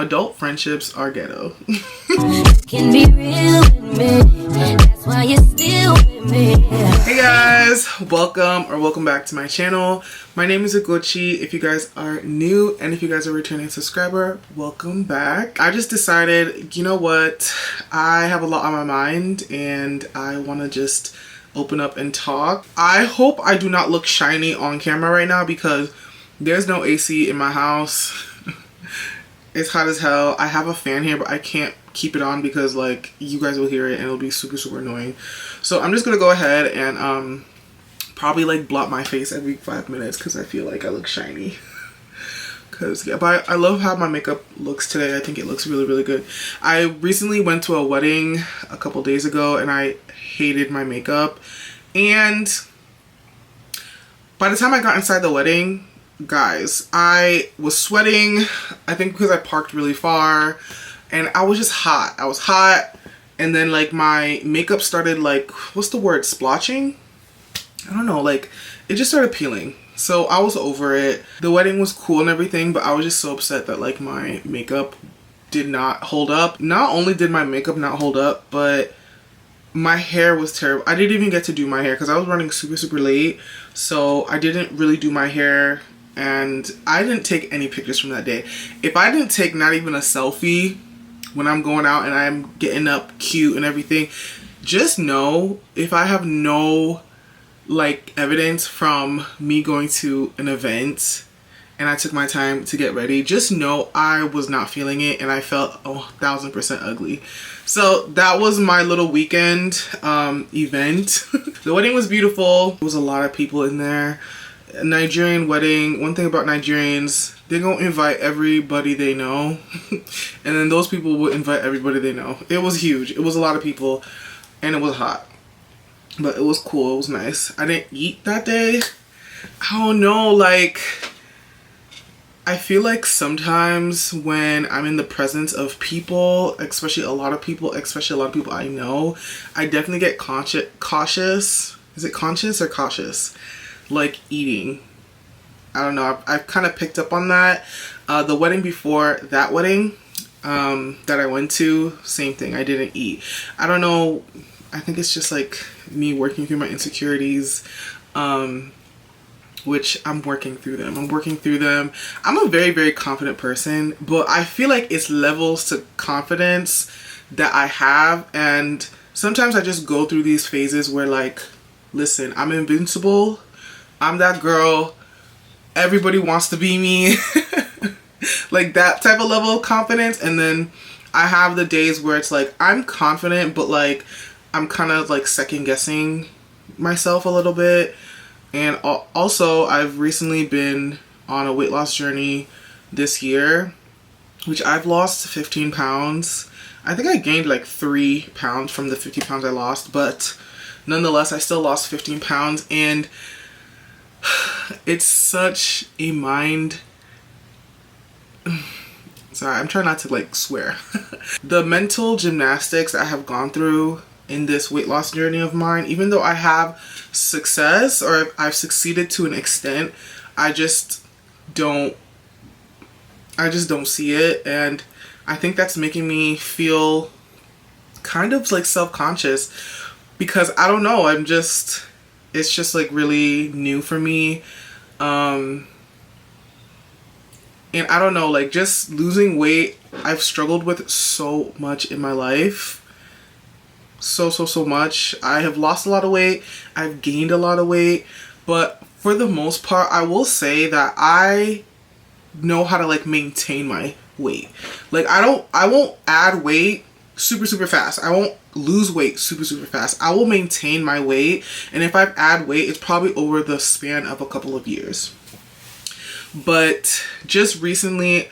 Adult friendships are ghetto. Can be real with me. That's why you're still with me. Hey guys, welcome back to my channel. My name is gglthelabel. If you guys are new and if you guys are a returning subscriber, welcome back. I just decided, you know what, I have a lot on my mind and I want to just open up and talk. I hope I do not look shiny on camera right now because there's no AC in my house. It's hot as hell. I have a fan here, but I can't keep it on because like you guys will hear it and it'll be super annoying. So I'm just gonna go ahead and probably like blot my face every 5 minutes because I feel like I look shiny. Cause yeah, but I love how my makeup looks today. I think it looks really good. I recently went to a wedding a couple days ago and I hated my makeup, and by the time I got inside the wedding, guys, I was sweating. I think because I parked really far and I was just hot. I was hot, and then like my makeup started like, what's the word, splotching? I don't know, like it just started peeling. So I was over it. The wedding was cool and everything, but I was just so upset that like my makeup did not hold up. Not only did my makeup not hold up, but my hair was terrible. I didn't even get to do my hair because I was running super late. So I didn't really do my hair. And I didn't take any pictures from that day. If I didn't take not even a selfie when I'm going out and I'm getting up cute and everything, just know if I have no like evidence from me going to an event and I took my time to get ready, just know I was not feeling it and I felt 1000% ugly. So that was my little weekend event. The wedding was beautiful. There was a lot of people in there. A Nigerian wedding. One thing about Nigerians, they're gonna invite everybody they know and then those people will invite everybody they know. It was huge. It was a lot of people and it was hot, but it was cool. It was nice. I didn't eat that day. I don't know, like I feel like sometimes when I'm in the presence of people, especially a lot of people I know, I definitely get cautious. Is it conscious or cautious? Like eating. I don't know. I've kind of picked up on that. The wedding before that wedding that I went to, same thing. I didn't eat. I don't know. I think it's just like me working through my insecurities, which I'm working through them. I'm a very confident person, but I feel like it's levels to confidence that I have, and sometimes I just go through these phases where like, listen, I'm invincible. I'm that girl. Everybody wants to be me. Like that type of level of confidence. And then I have the days where it's like I'm confident, but like I'm kind of like second guessing myself a little bit. And also I've recently been on a weight loss journey this year, which I've lost 15 pounds. I think I gained like 3 pounds from the 50 pounds I lost, but nonetheless I still lost 15 pounds. And it's such a mind, sorry, I'm trying not to like swear. The mental gymnastics I have gone through in this weight loss journey of mine, even though I have success or I've succeeded to an extent, I just don't see it. And I think that's making me feel kind of like self-conscious because I don't know, it's just like really new for me. And I don't know, like just losing weight, I've struggled with so much in my life. So much. I have lost a lot of weight. I've gained a lot of weight. But for the most part, I will say that I know how to like maintain my weight. Like I won't add weight super fast. I won't lose weight super fast. I will maintain my weight, and if I add weight, it's probably over the span of a couple of years. But just recently,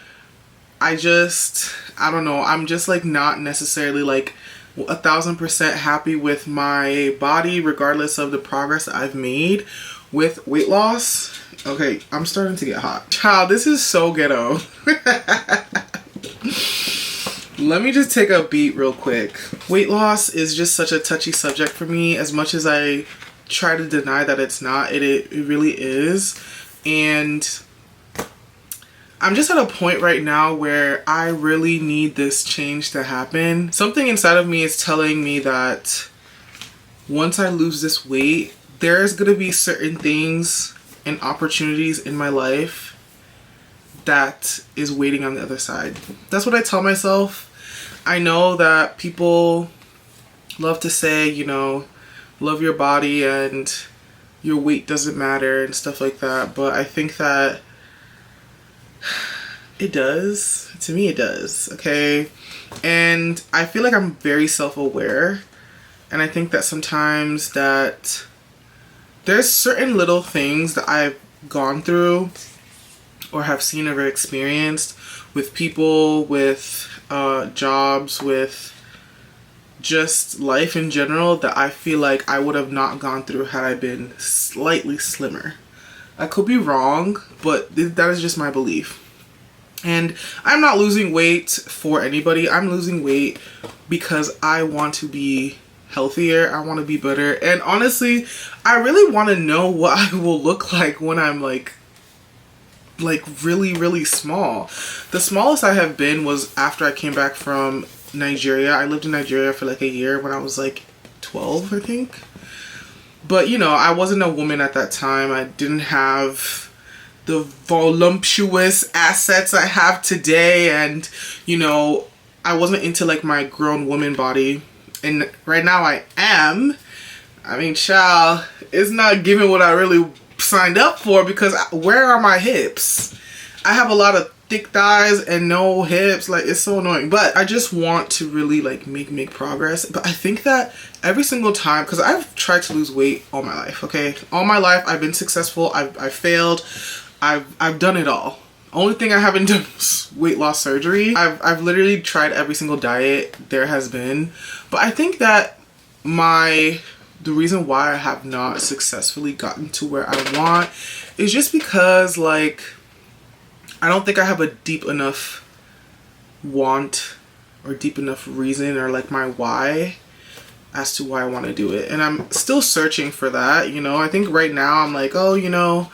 I don't know, I'm just like not necessarily like 1000% happy with my body, regardless of the progress that I've made with weight loss. Okay, I'm starting to get hot. Child, this is so ghetto. Let me just take a beat real quick. Weight loss is just such a touchy subject for me. As much as I try to deny that it's not, it really is. And I'm just at a point right now where I really need this change to happen. Something inside of me is telling me that once I lose this weight, there's gonna be certain things and opportunities in my life that is waiting on the other side. That's what I tell myself. I know that people love to say, you know, love your body and your weight doesn't matter and stuff like that, but I think that it does. To me, it does, okay? And I feel like I'm very self-aware, and I think that sometimes that there's certain little things that I've gone through or have seen or experienced with people, with jobs, with just life in general that I feel like I would have not gone through had I been slightly slimmer. I could be wrong, but that is just my belief. And I'm not losing weight for anybody. I'm losing weight because I want to be healthier. I want to be better. And honestly, I really want to know what I will look like when I'm like really, really small. The smallest I have been was after I came back from Nigeria. I lived in Nigeria for like a year when I was like 12, I think. But you know, I wasn't a woman at that time. I didn't have the voluptuous assets I have today, and you know, I wasn't into like my grown woman body. And right now I am. I mean, child, it's not giving what I really signed up for, because where are my hips? I have a lot of thick thighs and no hips. Like, it's so annoying. But I just want to really like make progress. But I think that every single time, because I've tried to lose weight all my life, okay? All my life I've been successful. I've failed. I've done it all. Only thing I haven't done is weight loss surgery. I've literally tried every single diet there has been. But I think that the reason why I have not successfully gotten to where I want is just because, like, I don't think I have a deep enough want or deep enough reason, or like my why as to why I want to do it. And I'm still searching for that, you know. I think right now I'm like, oh, you know,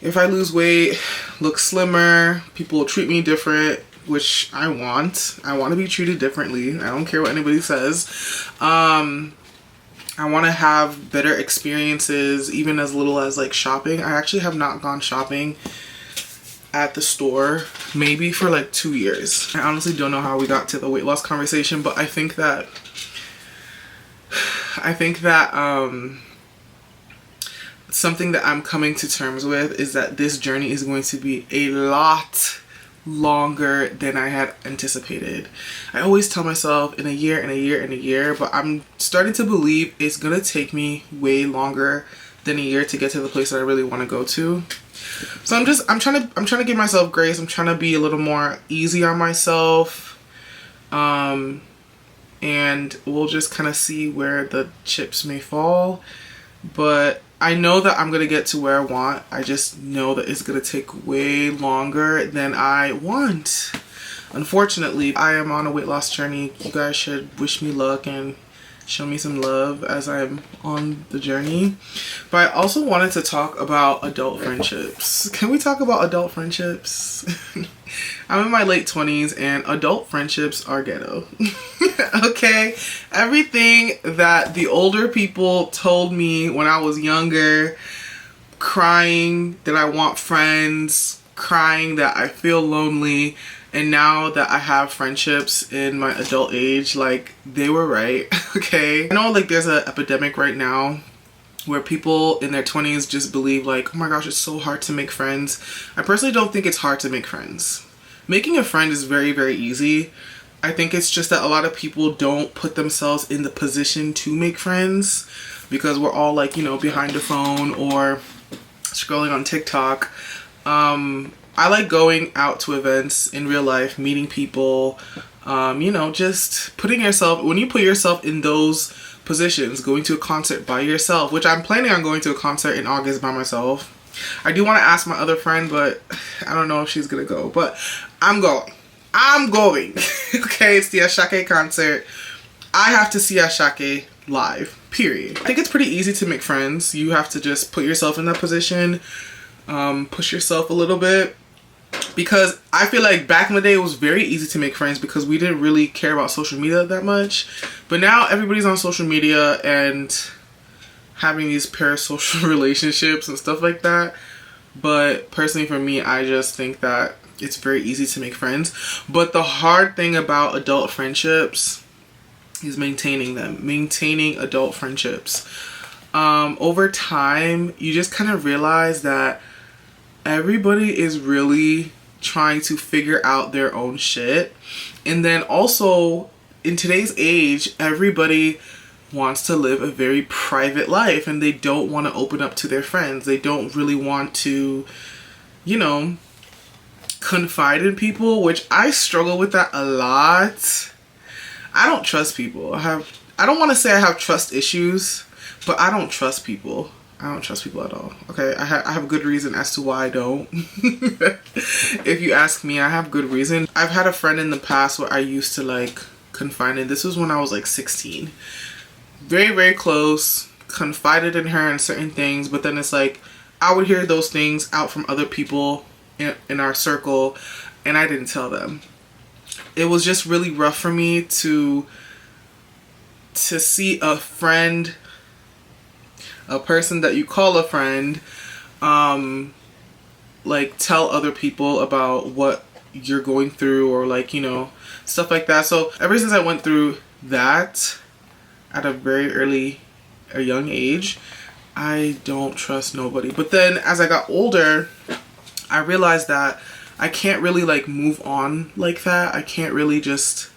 if I lose weight, look slimmer, people will treat me different, which I want. I want to be treated differently. I don't care what anybody says. I want to have better experiences, even as little as like shopping. I actually have not gone shopping at the store maybe for like 2 years. I honestly don't know how we got to the weight loss conversation, but I think that something that I'm coming to terms with is that this journey is going to be a lot longer than I had anticipated. I always tell myself in a year, in a year, in a year, but I'm starting to believe it's gonna take me way longer than a year to get to the place that I really want to go to. So I'm trying to give myself grace. I'm trying to be a little more easy on myself. And we'll just kind of see where the chips may fall. But I know that I'm going to get to where I want. I just know that it's going to take way longer than I want. Unfortunately, I am on a weight loss journey. You guys should wish me luck and show me some love as I'm on the journey. But I also wanted to talk about adult friendships. Can we talk about adult friendships? I'm in my late 20s and adult friendships are ghetto. Okay? Everything that the older people told me when I was younger, crying that I want friends, crying that I feel lonely, and now that I have friendships in my adult age, like, they were right, okay? I know, like, there's an epidemic right now where people in their 20s just believe, like, oh my gosh, it's so hard to make friends. I personally don't think it's hard to make friends. Making a friend is very, very easy. I think it's just that a lot of people don't put themselves in the position to make friends because we're all, like, you know, behind a phone or scrolling on TikTok. I like going out to events in real life, meeting people, you know, just putting yourself, when you put yourself in those positions, going to a concert by yourself, which I'm planning on going to a concert in August by myself. I do want to ask my other friend, but I don't know if she's gonna go, but I'm going. Okay, it's the Ashake concert. I have to see Ashake live, period. I think it's pretty easy to make friends. You have to just put yourself in that position, push yourself a little bit, Because I feel like back in the day it was very easy to make friends because we didn't really care about social media that much. But now everybody's on social media and having these parasocial relationships and stuff like that. But personally for me, I just think that it's very easy to make friends. But the hard thing about adult friendships is maintaining them. Maintaining adult friendships. Over time, you just kind of realize that everybody is really trying to figure out their own shit. And then also, in today's age, everybody wants to live a very private life and they don't want to open up to their friends. They don't really want to, you know, confide in people, which I struggle with that a lot. I don't trust people. I don't want to say I have trust issues, but I don't trust people. I don't trust people at all. Okay, I have a good reason as to why I don't. If you ask me, I have good reason. I've had a friend in the past where I used to like confide in. This was when I was like 16. Very, very close. Confided in her in certain things, but then it's like I would hear those things out from other people in our circle, and I didn't tell them. It was just really rough for me to see a friend, a person that you call a friend, like tell other people about what you're going through or like, you know, stuff like that. So ever since I went through that at a young age, I don't trust nobody. But then as I got older, I realized that I can't really like move on like that. I can't really just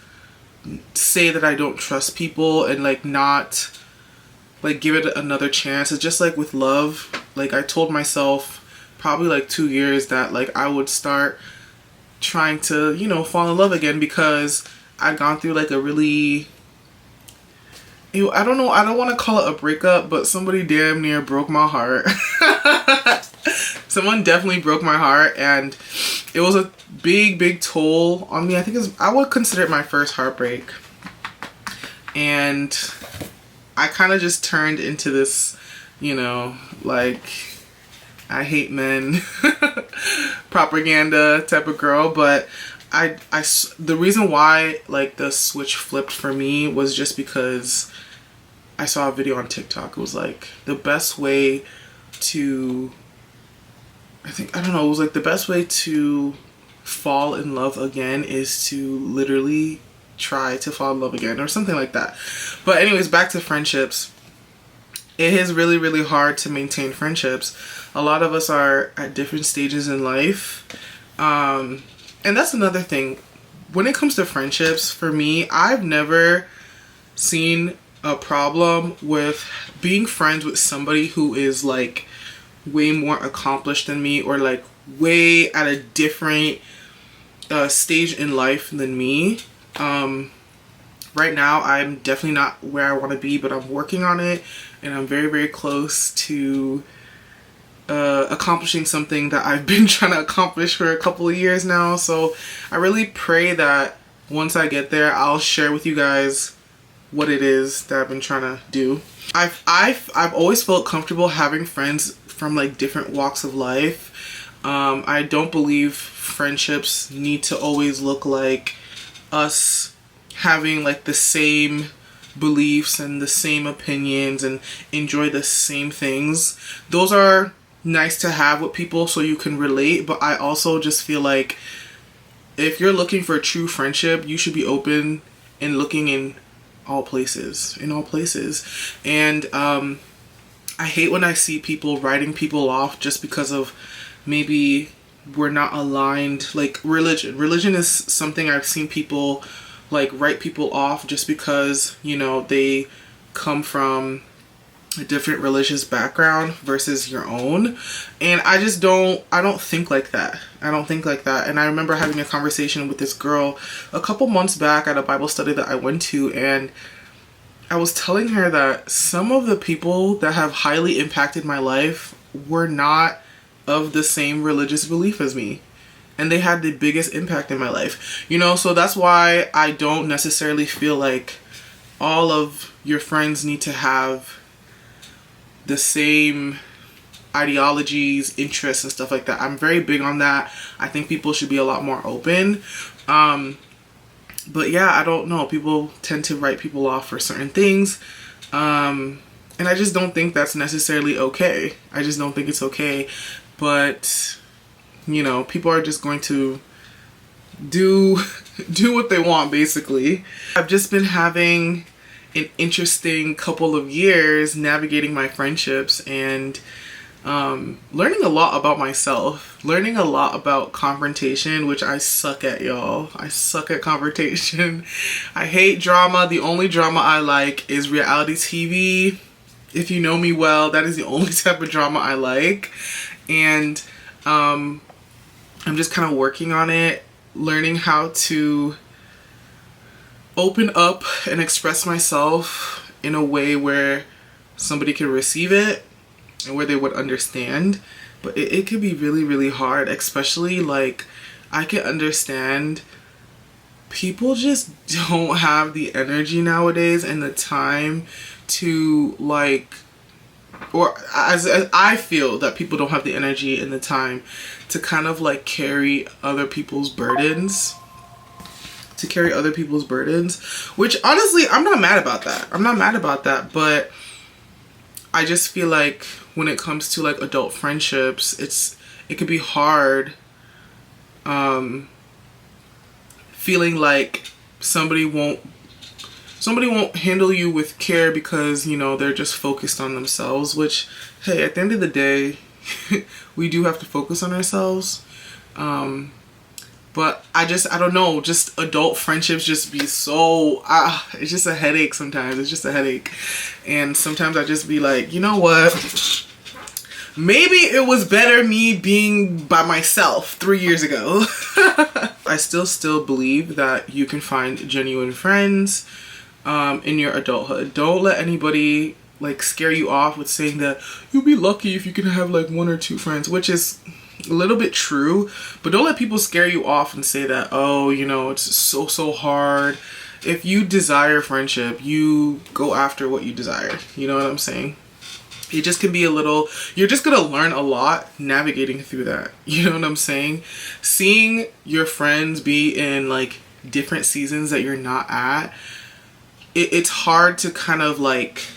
say that I don't trust people and like not like give it another chance. It's just like with love. Like I told myself probably like 2 years that like I would start trying to, you know, fall in love again because I'd gone through like a really, I don't know, I don't want to call it a breakup, but somebody damn near broke my heart. Someone definitely broke my heart, and it was a big toll on me. I think I would consider it my first heartbreak. And I kind of just turned into this, you know, like I hate men propaganda type of girl. But the reason why like the switch flipped for me was just because I saw a video on TikTok. It was like the best way to, it was like the best way to fall in love again is to literally try to fall in love again or something like that. But anyways, back to friendships. It is really hard to maintain friendships. A lot of us are at different stages in life. And that's another thing. When it comes to friendships, for me, I've never seen a problem with being friends with somebody who is like way more accomplished than me or like way at a different stage in life than me. Right now I'm definitely not where I want to be, but I'm working on it, and I'm very close to accomplishing something that I've been trying to accomplish for a couple of years now. So I really pray that once I get there, I'll share with you guys what it is that I've been trying to do. I've always felt comfortable having friends from like different walks of life. I don't believe friendships need to always look like us having like the same beliefs and the same opinions and enjoy the same things. Those are nice to have with people so you can relate, but I also just feel like if you're looking for a true friendship, you should be open and looking in all places. And I hate when I see people writing people off just because of maybe we're not aligned. Like religion is something I've seen people like write people off just because, you know, they come from a different religious background versus your own. And I don't think like that. And I remember having a conversation with this girl a couple months back at a Bible study that I went to, and I was telling her that some of the people that have highly impacted my life were not of the same religious belief as me. And they had the biggest impact in my life. You know, so that's why I don't necessarily feel like all of your friends need to have the same ideologies, interests, and stuff like that. I'm very big on that. I think people should be a lot more open. But yeah, I don't know. People tend to write people off for certain things. And I just don't think that's necessarily okay. I just don't think it's okay. But, you know, people are just going to do what they want, basically. I've just been having an interesting couple of years navigating my friendships and learning a lot about myself, learning a lot about confrontation, which I suck at, y'all. I suck at confrontation. I hate drama. The only drama I like is reality TV. If you know me well, that is the only type of drama I like. And I'm just kind of working on it, learning how to open up and express myself in a way where somebody can receive it and where they would understand. But it could be really, really hard, especially like I can understand people just don't have the energy nowadays and the time to like, or as I feel that people don't have the energy and the time to kind of like carry other people's burdens. Which honestly, I'm not mad about that. But I just feel like when it comes to like adult friendships, it could be hard feeling like somebody won't handle you with care because, you know, they're just focused on themselves, which, hey, at the end of the day, we do have to focus on ourselves. But I don't know, just adult friendships just be so, it's just a headache sometimes. It's just a headache. And sometimes I just be like, you know what? Maybe it was better me being by myself 3 years ago. I still believe that you can find genuine friends in your adulthood. Don't let anybody like scare you off with saying that you'll be lucky if you can have like 1 or 2 friends, which is a little bit true, but don't let people scare you off and say that, oh, you know, it's so hard. If you desire friendship, you go after what you desire. You know what I'm saying? It just can be a little, you're just gonna learn a lot navigating through that. You know what I'm saying? Seeing your friends be in like different seasons that you're not at, it's hard to kind of like,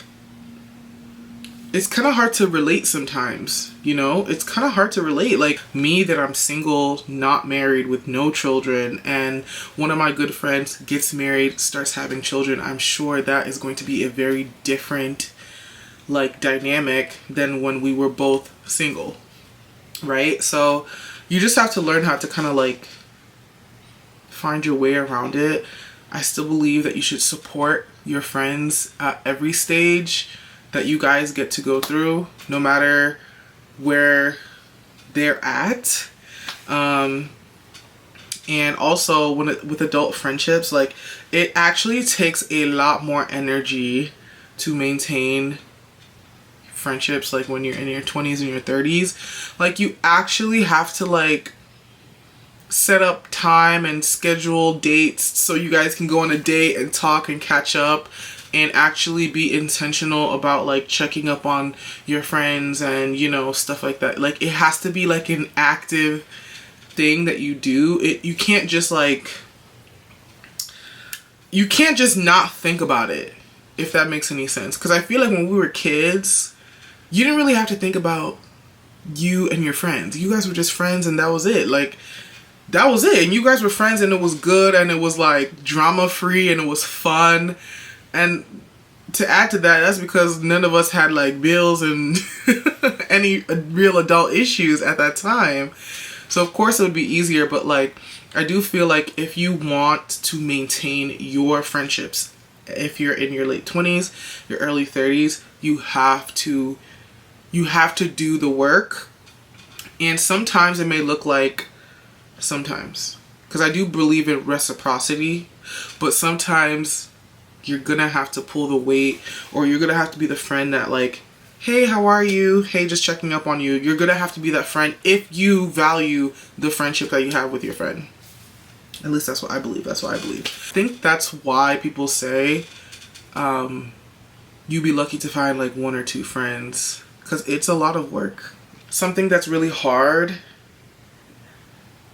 it's kind of hard to relate sometimes, you know? It's kind of hard to relate. Like me, that I'm single, not married, with no children, and one of my good friends gets married, starts having children. I'm sure that is going to be a very different like dynamic than when we were both single, right? So you just have to learn how to kind of like find your way around it. I still believe that you should support your friends at every stage that you guys get to go through, no matter where they're at. And also with adult friendships, like it actually takes a lot more energy to maintain friendships like when you're in your 20s and your 30s. Like you actually have to like set up time and schedule dates so you guys can go on a date and talk and catch up and actually be intentional about like checking up on your friends and, you know, stuff like that. Like it has to be like an active thing that you do. You can't just like, you can't just not think about it, if that makes any sense. Because I feel like when we were kids, you didn't really have to think about you and your friends. You guys were just friends and that was it. Like that was it. And you guys were friends and it was good and it was like drama free and it was fun. And to add to that, that's because none of us had like bills and any real adult issues at that time. So of course it would be easier, but like I do feel like if you want to maintain your friendships, if you're in your late 20s, your early 30s, you have to do the work. And sometimes it may look like, sometimes, because I do believe in reciprocity, but sometimes you're gonna have to pull the weight, or you're gonna have to be the friend that like, hey, how are you? Hey, just checking up on you. You're gonna have to be that friend if you value the friendship that you have with your friend. At least that's what I believe. I think that's why people say you'd be lucky to find like 1 or 2 friends, because it's a lot of work. something that's really hard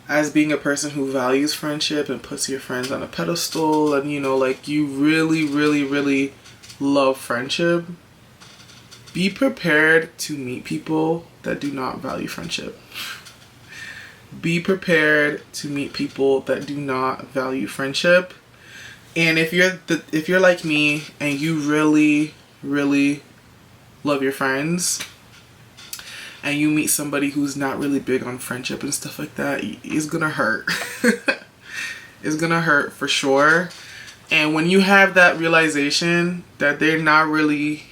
as being a person who values friendship and puts your friends on a pedestal, and you know, like, you really, really, really love friendship, be prepared to meet people that do not value friendship. Be prepared to meet people that do not value friendship. And if you're like me and you really, really love your friends, and you meet somebody who's not really big on friendship and stuff like that, it's gonna hurt. It's gonna hurt for sure. And when you have that realization that they're not really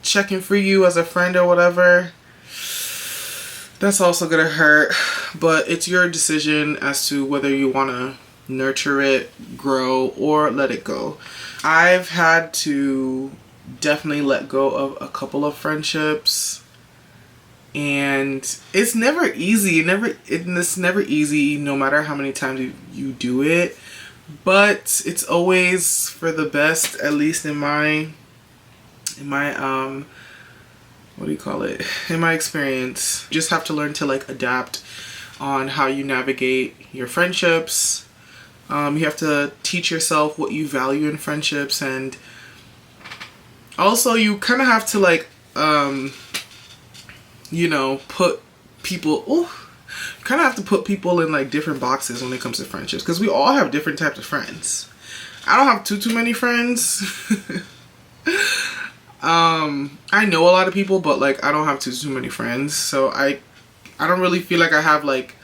checking for you as a friend or whatever, that's also gonna hurt. But it's your decision as to whether you want to nurture it, grow, or let it go. I've had to definitely let go of a couple of friendships, and it's never easy. It's never easy, no matter how many times you do it. But it's always for the best, at least in my what do you call it? In my experience. You just have to learn to like adapt on how you navigate your friendships. You have to teach yourself what you value in friendships, and also you kind of have to like you know, put people kind of have to put people in like different boxes when it comes to friendships, because we all have different types of friends. I don't have too many friends. I know a lot of people, but like I don't have too many friends, so I don't really feel like I have like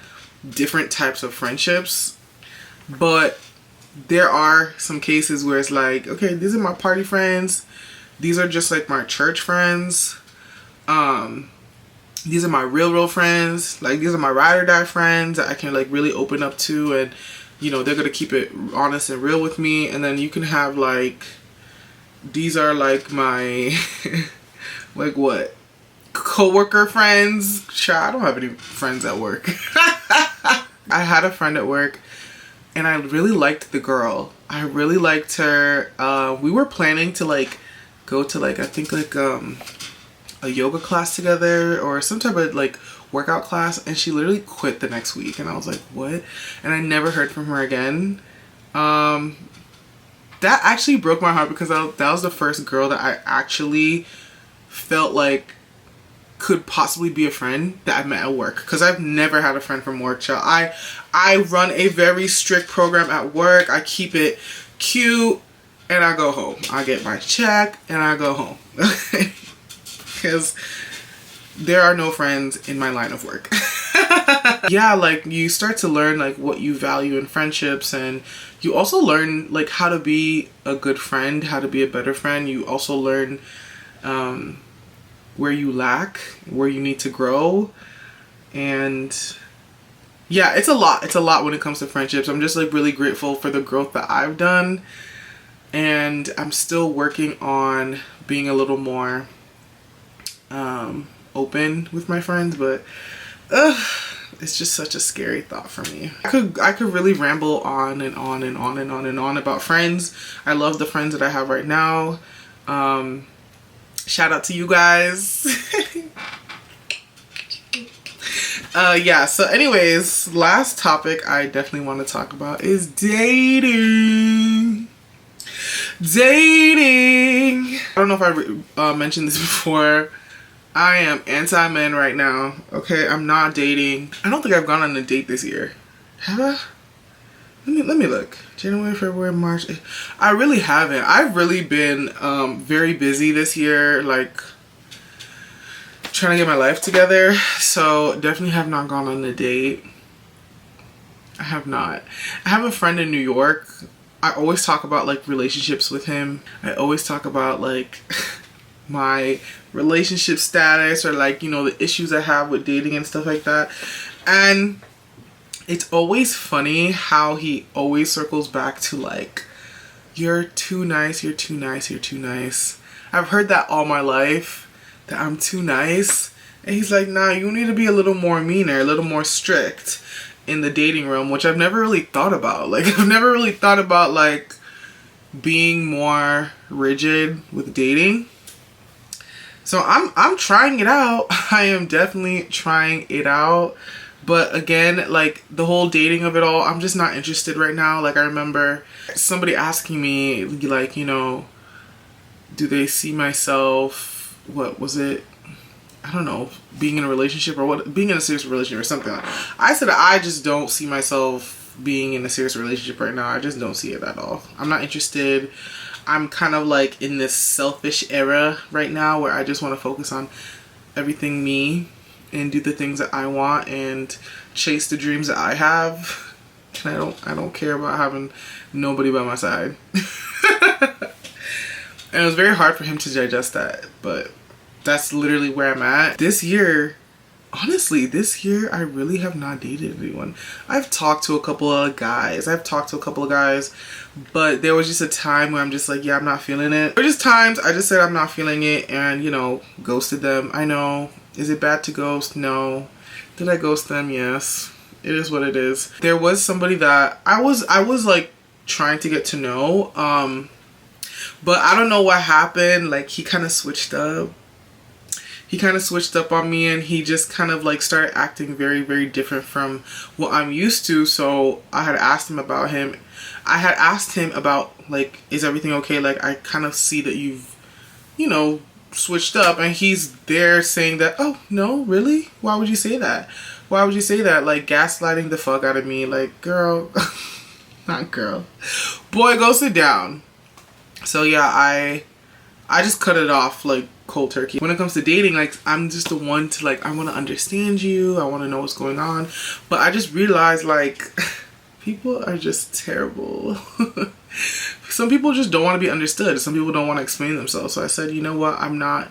different types of friendships. But there are some cases where it's like, okay, these are my party friends, these are just like my church friends, these are my real friends, like these are my ride or die friends that I can like really open up to, and you know, they're gonna keep it honest and real with me. And then you can have like, these are like my like what, co-worker friends. Sure, I don't have any friends at work. I had a friend at work and I really liked the girl. I really liked her. We were planning to like go to like, I think like a yoga class together or some type of like workout class, and she literally quit the next week, and I was like, what? And I never heard from her again. That actually broke my heart, because that was the first girl that I actually felt like could possibly be a friend that I met at work, because I've never had a friend from work, child. I run a very strict program at work. I keep it cute and I go home. I get my check and I go home. Because there are no friends in my line of work. Yeah, like you start to learn like what you value in friendships, and you also learn like how to be a good friend, how to be a better friend. You also learn where you lack, where you need to grow. And yeah, it's a lot when it comes to friendships. I'm just like really grateful for the growth that I've done, and I'm still working on being a little more open with my friends. But it's just such a scary thought for me. I could really ramble on and on and on and on and on about friends. I love the friends that I have right now. Shout out to you guys. Yeah, so anyways, last topic I definitely want to talk about is dating. I don't know if I mentioned this before. I am anti-men right now. Okay, I'm not dating. I don't think I've gone on a date this year. Have I? Let me look. January, February, March. I really haven't. I've really been very busy this year, like trying to get my life together. So definitely have not gone on a date. I have not. I have a friend in New York. I always talk about like relationships with him. I always talk about like my relationship status, or like, you know, the issues I have with dating and stuff like that. And it's always funny how he always circles back to like, you're too nice, you're too nice, you're too nice. I've heard that all my life, that I'm too nice. And he's like, nah, you need to be a little more meaner, a little more strict in the dating realm, which I've never really thought about. Like, I've never really thought about like being more rigid with dating. So I'm trying it out. I am definitely trying it out. But again, like the whole dating of it all, I'm just not interested right now. Like I remember somebody asking me, like, you know, do they see myself, what was it? I don't know, being in a relationship or what, being in a serious relationship or something like that. I said I just don't see myself being in a serious relationship right now. I just don't see it at all. I'm not interested. I'm kind of like in this selfish era right now where I just want to focus on everything me and do the things that I want and chase the dreams that I have. And I don't care about having nobody by my side. And it was very hard for him to digest that, but that's literally where I'm at. This year, honestly, this year I really have not dated anyone. I've talked to a couple of guys. But there was just a time where I'm just like, yeah, I'm not feeling it. There were just times I just said I'm not feeling it and, you know, ghosted them. I know. Is it bad to ghost? No. Did I ghost them? Yes. It is what it is. There was somebody that I was like trying to get to know. But I don't know what happened. Like he kind of switched up. He kind of switched up on me and he just kind of like started acting very, very different from what I'm used to. So I had asked him about him. I had asked him about like, is everything okay? Like I kind of see that you've, you know, switched up, and he's there saying that, oh no, really? Why would you say that? Why would you say that? Like gaslighting the fuck out of me. Like girl, not girl, boy, go sit down. So yeah, I just cut it off like cold turkey. When it comes to dating, like I'm just the one to like, I want to understand you, I want to know what's going on, but I just realized like people are just terrible. Some people just don't want to be understood. Some people don't want to explain themselves. So I said, you know what, I'm not,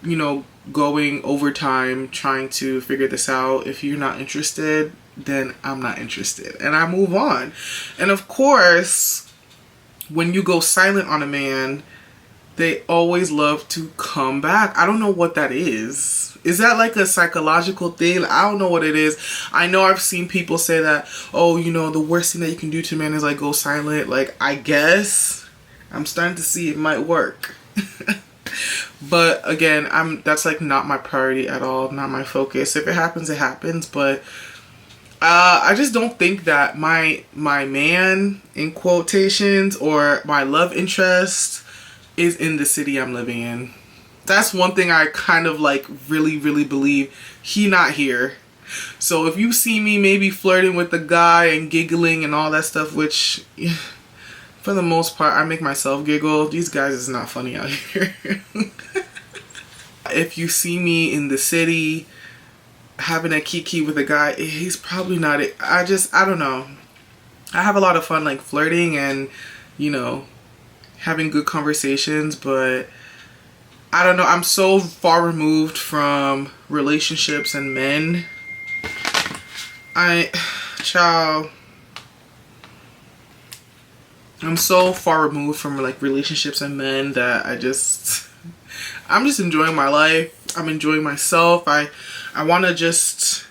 you know, going overtime trying to figure this out. If you're not interested, then I'm not interested, and I move on. And of course, when you go silent on a man, they always love to come back. I don't know what that is. Is that like a psychological thing? I don't know what it is. I know I've seen people say that, oh, you know, the worst thing that you can do to a man is like go silent. Like, I guess I'm starting to see it might work. But again, that's like not my priority at all, not my focus. If it happens, it happens. But I just don't think that my man, in quotations, or my love interest is in the city I'm living in. That's one thing I kind of like really, really believe. He not here. So if you see me maybe flirting with the guy and giggling and all that stuff, which for the most part I make myself giggle, these guys is not funny out here. If you see me in the city having a kiki with a guy, he's probably not it. I don't know. I have a lot of fun like flirting and, you know, having good conversations, but I don't know. I'm so far removed from relationships and men. I'm so far removed from like relationships and men that I'm just enjoying my life. I'm enjoying myself. I want to just,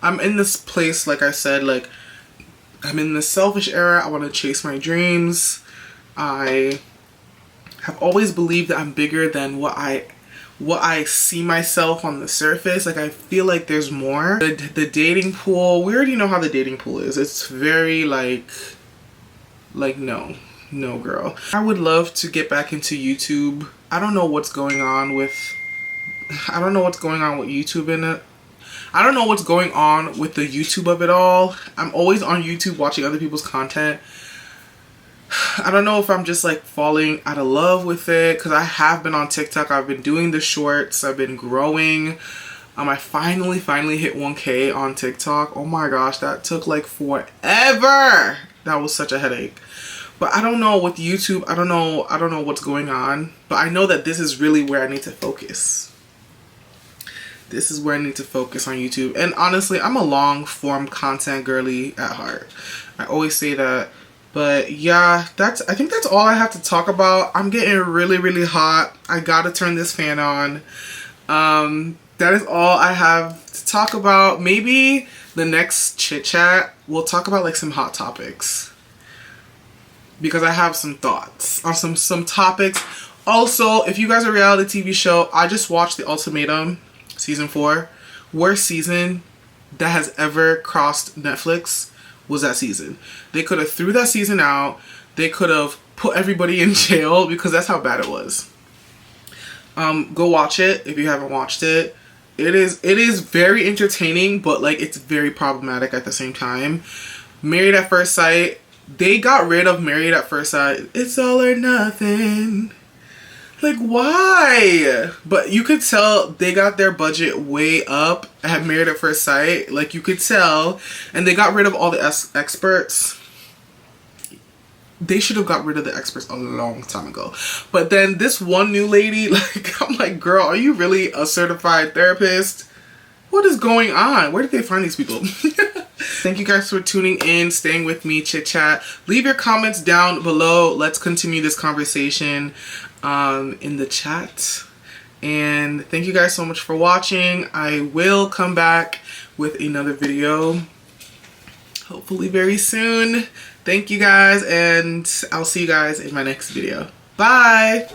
I'm in this place, like I said, like I'm in this selfish era. I want to chase my dreams. I have always believed that I'm bigger than what I see myself on the surface. Like I feel like there's more. The dating pool, we already know how the dating pool is. It's very like no girl. I would love to get back into YouTube. I don't know what's going on with YouTube in it. I don't know what's going on with the YouTube of it all. I'm always on YouTube watching other people's content. I don't know if I'm just like falling out of love with it, because I have been on TikTok. I've been doing the shorts. I've been growing. I finally hit 1K on TikTok. Oh my gosh, that took like forever. That was such a headache. But I don't know with YouTube. I don't know what's going on. But I know that this is really where I need to focus. This is where I need to focus on YouTube. And honestly, I'm a long form content girly at heart. I always say that. But yeah, I think that's all I have to talk about. I'm getting really, really hot. I gotta turn this fan on. That is all I have to talk about. Maybe the next chit chat, we'll talk about like some hot topics, because I have some thoughts on some topics. Also, if you guys are a reality TV show, I just watched The Ultimatum season 4. Worst season that has ever crossed Netflix was that season. They could have threw that season out. They could have put everybody in jail because that's how bad it was. Go watch it if you haven't watched it. It is very entertaining, but like it's very problematic at the same time. Married at First Sight, they got rid of Married at First Sight. It's all or nothing. Like, why? But you could tell they got their budget way up at Married at First Sight. Like, you could tell. And they got rid of all the experts. They should have got rid of the experts a long time ago. But then this one new lady, like, I'm like, girl, are you really a certified therapist? What is going on? Where did they find these people? Thank you guys for tuning in, staying with me, chit chat. Leave your comments down below. Let's continue this conversation in the chat. And thank you guys so much for watching. I will come back with another video hopefully very soon. Thank you guys, and I'll see you guys in my next video. Bye!